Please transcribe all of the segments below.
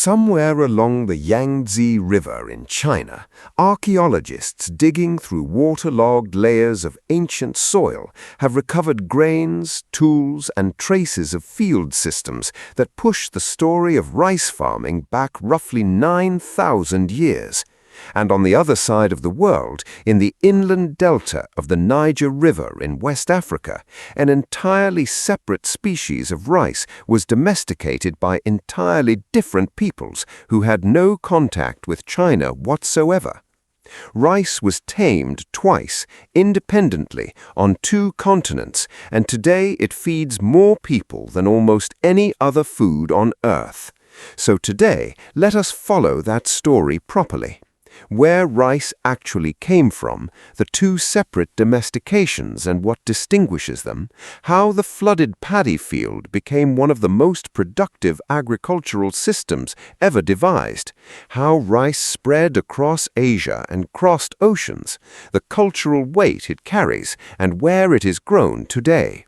Somewhere along the Yangtze River in China, archaeologists digging through waterlogged layers of ancient soil have recovered grains, tools, and traces of field systems that push the story of rice farming back roughly 9,000 years. And on the other side of the world, in the inland delta of the Niger River in West Africa, an entirely separate species of rice was domesticated by entirely different peoples who had no contact with China whatsoever. Rice was tamed twice, independently, on 2 continents, and today it feeds more people than almost any other food on Earth. So today, let us follow that story properly. Where rice actually came from, the 2 separate domestications and what distinguishes them, how the flooded paddy field became one of the most productive agricultural systems ever devised, how rice spread across Asia and crossed oceans, the cultural weight it carries, and where it is grown today.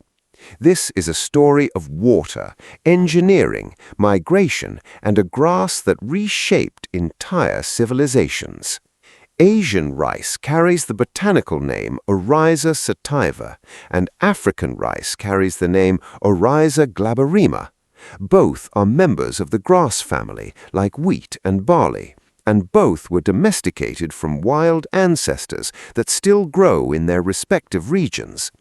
This is a story of water, engineering, migration, and a grass that reshaped entire civilizations. Asian rice carries the botanical name Oryza sativa, and African rice carries the name Oryza glaberrima. Both are members of the grass family, like wheat and barley, and both were domesticated from wild ancestors that still grow in their respective regions.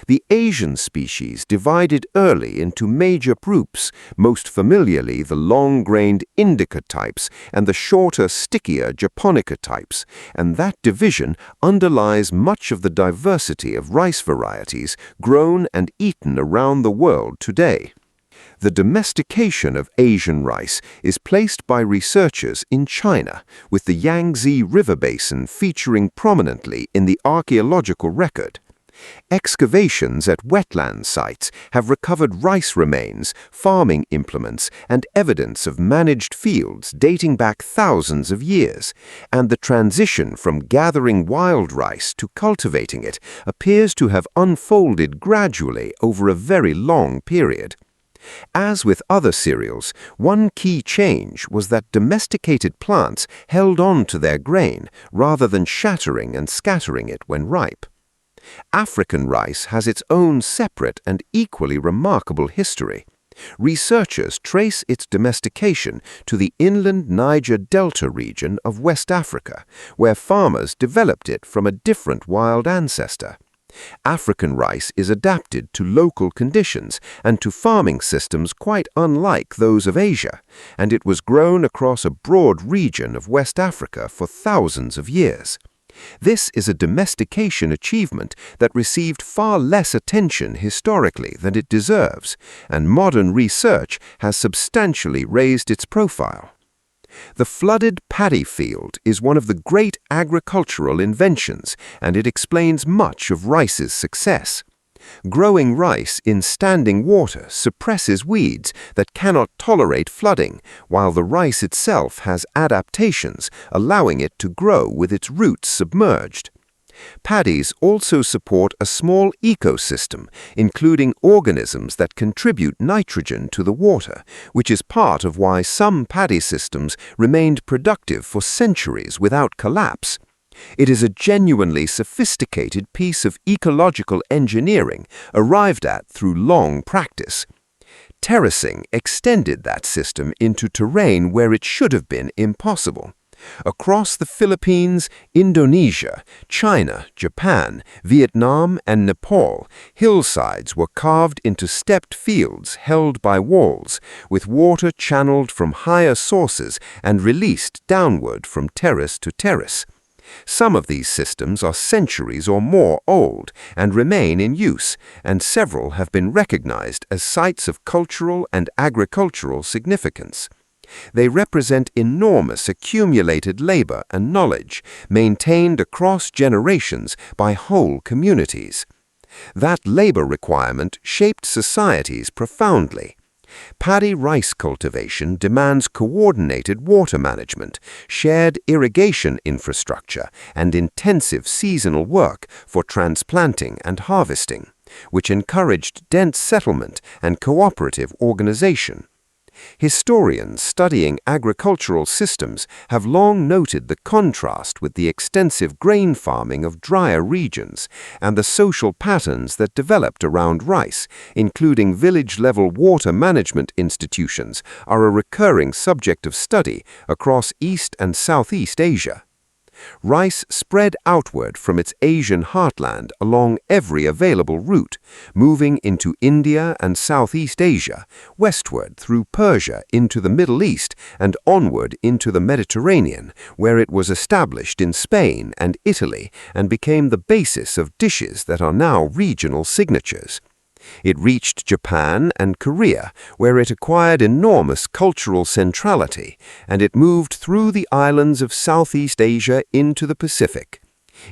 The Asian species divided early into major groups, most familiarly the long-grained indica types and the shorter, stickier japonica types, and that division underlies much of the diversity of rice varieties grown and eaten around the world today. The domestication of Asian rice is placed by researchers in China, with the Yangtze River basin featuring prominently in the archaeological record. Excavations at wetland sites have recovered rice remains, farming implements, and evidence of managed fields dating back thousands of years, and the transition from gathering wild rice to cultivating it appears to have unfolded gradually over a very long period. As with other cereals, one key change was that domesticated plants held on to their grain rather than shattering and scattering it when ripe. African rice has its own separate and equally remarkable history. Researchers trace its domestication to the inland Niger Delta region of West Africa, where farmers developed it from a different wild ancestor. African rice is adapted to local conditions and to farming systems quite unlike those of Asia, and it was grown across a broad region of West Africa for thousands of years. This is a domestication achievement that received far less attention historically than it deserves, and modern research has substantially raised its profile. The flooded paddy field is one of the great agricultural inventions, and it explains much of rice's success. Growing rice in standing water suppresses weeds that cannot tolerate flooding, while the rice itself has adaptations, allowing it to grow with its roots submerged. Paddies also support a small ecosystem, including organisms that contribute nitrogen to the water, which is part of why some paddy systems remained productive for centuries without collapse. It is a genuinely sophisticated piece of ecological engineering arrived at through long practice. Terracing extended that system into terrain where it should have been impossible. Across the Philippines, Indonesia, China, Japan, Vietnam, and Nepal, hillsides were carved into stepped fields held by walls, with water channeled from higher sources and released downward from terrace to terrace. Some of these systems are centuries or more old and remain in use, and several have been recognized as sites of cultural and agricultural significance. They represent enormous accumulated labor and knowledge, maintained across generations by whole communities. That labor requirement shaped societies profoundly. Paddy rice cultivation demands coordinated water management, shared irrigation infrastructure, and intensive seasonal work for transplanting and harvesting, which encouraged dense settlement and cooperative organization. Historians studying agricultural systems have long noted the contrast with the extensive grain farming of drier regions and the social patterns that developed around rice, including village-level water management institutions, are a recurring subject of study across East and Southeast Asia. Rice spread outward from its Asian heartland along every available route, moving into India and Southeast Asia, westward through Persia into the Middle East, and onward into the Mediterranean, where it was established in Spain and Italy and became the basis of dishes that are now regional signatures. It reached Japan and Korea, where it acquired enormous cultural centrality, and it moved through the islands of Southeast Asia into the Pacific.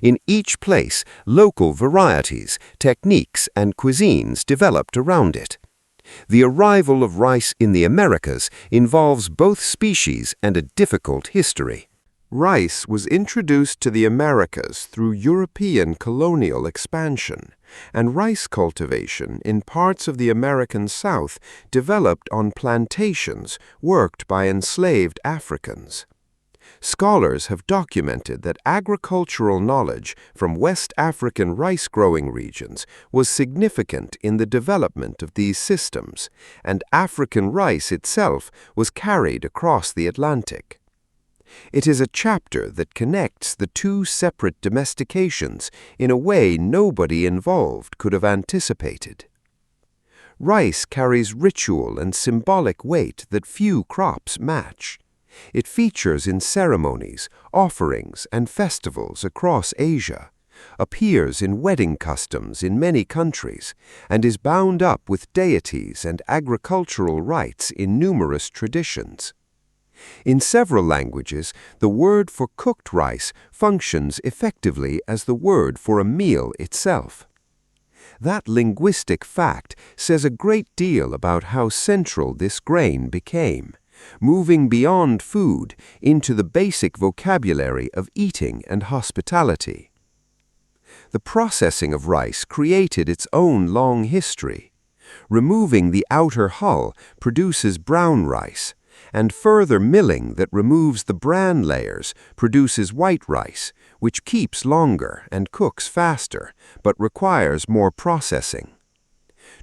In each place, local varieties, techniques, and cuisines developed around it. The arrival of rice in the Americas involves both species and a difficult history. Rice was introduced to the Americas through European colonial expansion, and rice cultivation in parts of the American South developed on plantations worked by enslaved Africans. Scholars have documented that agricultural knowledge from West African rice-growing regions was significant in the development of these systems, and African rice itself was carried across the Atlantic. It is a chapter that connects the two separate domestications in a way nobody involved could have anticipated. Rice carries ritual and symbolic weight that few crops match. It features in ceremonies, offerings, and festivals across Asia, appears in wedding customs in many countries, and is bound up with deities and agricultural rites in numerous traditions. In several languages, the word for cooked rice functions effectively as the word for a meal itself. That linguistic fact says a great deal about how central this grain became, moving beyond food into the basic vocabulary of eating and hospitality. The processing of rice created its own long history. Removing the outer hull produces brown rice, and further milling that removes the bran layers produces white rice, which keeps longer and cooks faster, but requires more processing.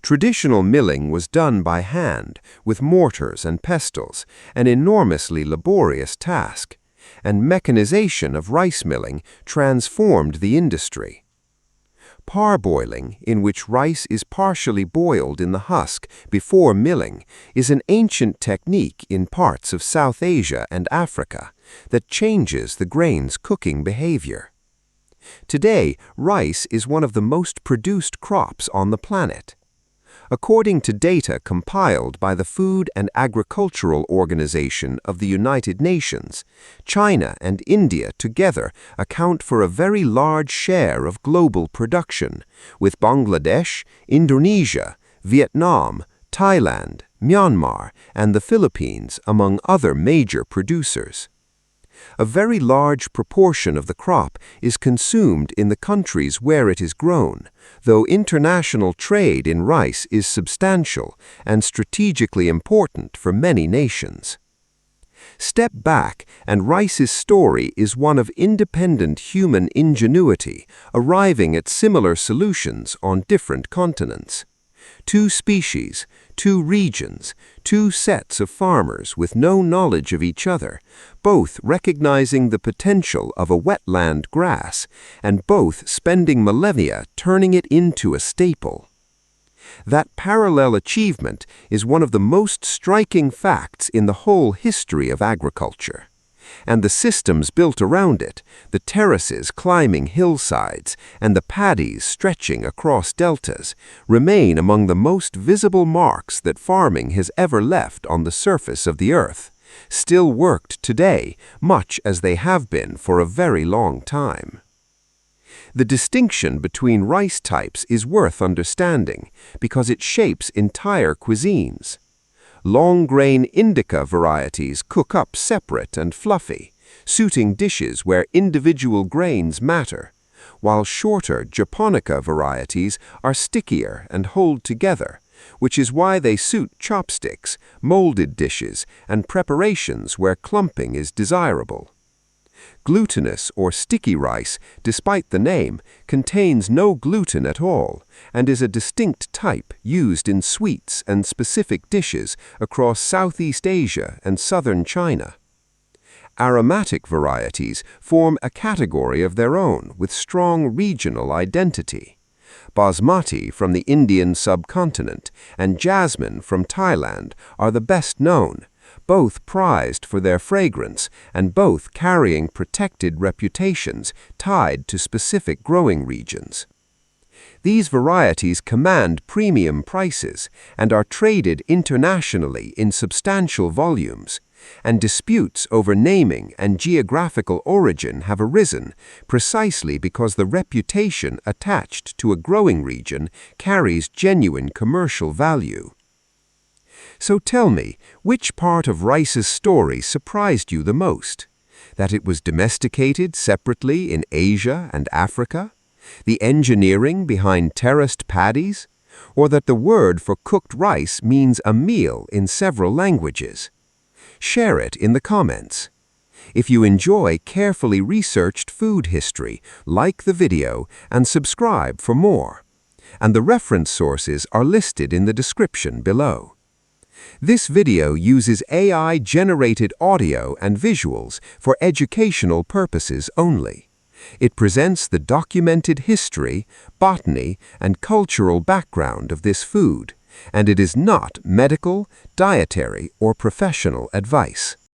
Traditional milling was done by hand, with mortars and pestles, an enormously laborious task, and mechanization of rice milling transformed the industry. Parboiling, in which rice is partially boiled in the husk before milling, is an ancient technique in parts of South Asia and Africa that changes the grain's cooking behavior. Today, rice is one of the most produced crops on the planet. According to data compiled by the Food and Agricultural Organization of the United Nations, China and India together account for a very large share of global production, with Bangladesh, Indonesia, Vietnam, Thailand, Myanmar, and the Philippines among other major producers. A very large proportion of the crop is consumed in the countries where it is grown, though international trade in rice is substantial and strategically important for many nations. Step back, and rice's story is one of independent human ingenuity, arriving at similar solutions on different continents. Two species, two regions, two sets of farmers with no knowledge of each other, both recognizing the potential of a wetland grass, and both spending millennia turning it into a staple. That parallel achievement is one of the most striking facts in the whole history of agriculture. And the systems built around it, the terraces climbing hillsides and the paddies stretching across deltas, remain among the most visible marks that farming has ever left on the surface of the earth, still worked today much as they have been for a very long time. The distinction between rice types is worth understanding because it shapes entire cuisines. Long-grain indica varieties cook up separate and fluffy, suiting dishes where individual grains matter, while shorter japonica varieties are stickier and hold together, which is why they suit chopsticks, molded dishes, and preparations where clumping is desirable. Glutinous or sticky rice, despite the name, contains no gluten at all and is a distinct type used in sweets and specific dishes across Southeast Asia and southern China. Aromatic varieties form a category of their own with strong regional identity. Basmati from the Indian subcontinent and jasmine from Thailand are the best known, both prized for their fragrance and both carrying protected reputations tied to specific growing regions. These varieties command premium prices and are traded internationally in substantial volumes, and disputes over naming and geographical origin have arisen precisely because the reputation attached to a growing region carries genuine commercial value. So tell me, which part of rice's story surprised you the most? That it was domesticated separately in Asia and Africa? The engineering behind terraced paddies? Or that the word for cooked rice means a meal in several languages? Share it in the comments. If you enjoy carefully researched food history, like the video and subscribe for more. And the reference sources are listed in the description below. This video uses AI-generated audio and visuals for educational purposes only. It presents the documented history, botany, and cultural background of this food, and it is not medical, dietary, or professional advice.